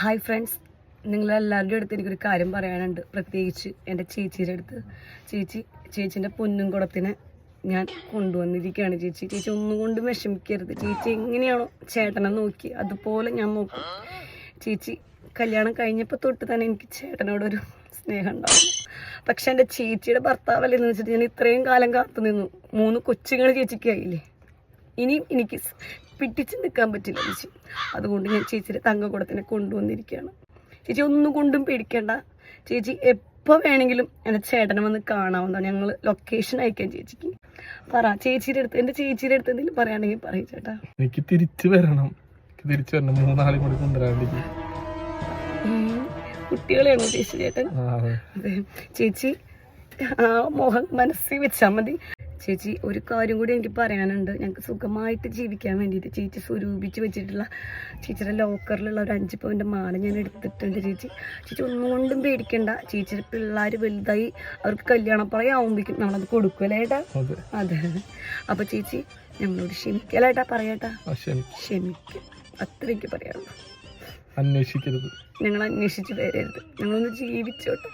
Hi friends, നിങ്ങളെല്ലാവരുടെ അടുത്ത് എനിക്കൊരു കാര്യം പറയാനുണ്ട്. പ്രത്യേകിച്ച് എൻ്റെ ചേച്ചിയുടെ അടുത്ത്. ചേച്ചീൻ്റെ പൊന്നും കുടത്തിനെ ഞാൻ കൊണ്ടുവന്നിരിക്കുകയാണ്. ചേച്ചി ഒന്നും കൊണ്ടും വിഷമിക്കരുത്. ചേച്ചി എങ്ങനെയാണോ ചേട്ടനെ നോക്കി അതുപോലെ ഞാൻ നോക്കും. ചേച്ചി കല്യാണം കഴിഞ്ഞപ്പോൾ തൊട്ട് തന്നെ എനിക്ക് ചേട്ടനോടൊരു സ്നേഹം ഉണ്ടാവും. പക്ഷെ എൻ്റെ ചേച്ചിയുടെ ഭർത്താവല്ലെന്ന് വെച്ചിട്ട് ഞാൻ ഇത്രയും കാലം കാത്തു നിന്നു. 3 കൊച്ചുങ്ങൾ ചേച്ചിക്കായില്ലേ. ഇനിയും എനിക്ക് പിടിച്ച് നിൽക്കാൻ പറ്റില്ല ചേച്ചി. അതുകൊണ്ട് ഞാൻ ചേച്ചിയുടെ തങ്കക്കുടത്തിനെ കൊണ്ടുവന്നിരിക്കുകയാണ്. ചേച്ചി ഒന്നും കൊണ്ടും പേടിക്കേണ്ട. ചേച്ചി എപ്പോൾ വേണമെങ്കിലും എൻ്റെ ചേട്ടനെ വന്ന് കാണാവുന്നതാണ്. ഞങ്ങൾ ലൊക്കേഷൻ അയക്കാം ചേച്ചിക്ക്. പറ ചേച്ചിയുടെ അടുത്ത്, എൻ്റെ ചേച്ചിയുടെ അടുത്ത് എന്തെങ്കിലും പറയുകയാണെങ്കിൽ പറയും ചേട്ടാ. എനിക്ക് തിരിച്ചു വരണം 3 നാളും കൂടി കൊണ്ടുവരാൻ. കുട്ടികളെയാണോ ചേച്ചി ചേട്ടൻ? അതെ ചേച്ചി, ആ മോഹം മനസ്സിൽ വെച്ചാൽ മതി. ചേച്ചി ഒരു കാര്യം കൂടി എനിക്ക് പറയാനുണ്ട്. ഞങ്ങൾക്ക് സുഖമായിട്ട് ജീവിക്കാൻ വേണ്ടിയിട്ട് ചേച്ചി സ്വരൂപിച്ച് വെച്ചിട്ടുള്ള ചേച്ചിയുടെ ലോക്കറിലുള്ള ഒരു 5 പവൻ്റെ മാല ഞാൻ എടുത്തിട്ടുണ്ട്. ചേച്ചി ഒന്നും കൊണ്ടും പേടിക്കണ്ട. ചേച്ചിയുടെ പിള്ളേർ വലുതായി അവർക്ക് കല്യാണപ്പറയാവുമ്പോഴേക്കും നമ്മളത് കൊടുക്കുമല്ലേ ഏട്ടാ? അതെ. അപ്പോൾ ചേച്ചി ഞങ്ങളോട് ക്ഷമിക്കലേട്ടാ, പറയാട്ടാ. ക്ഷമിക്കും, അത്രയ്ക്ക് പറയാനുള്ളൂ. അന്വേഷിക്കരുത്, ഞങ്ങൾ അന്വേഷിച്ച് വരരുത്. ഞങ്ങളൊന്ന് ജീവിച്ചോട്ടെ.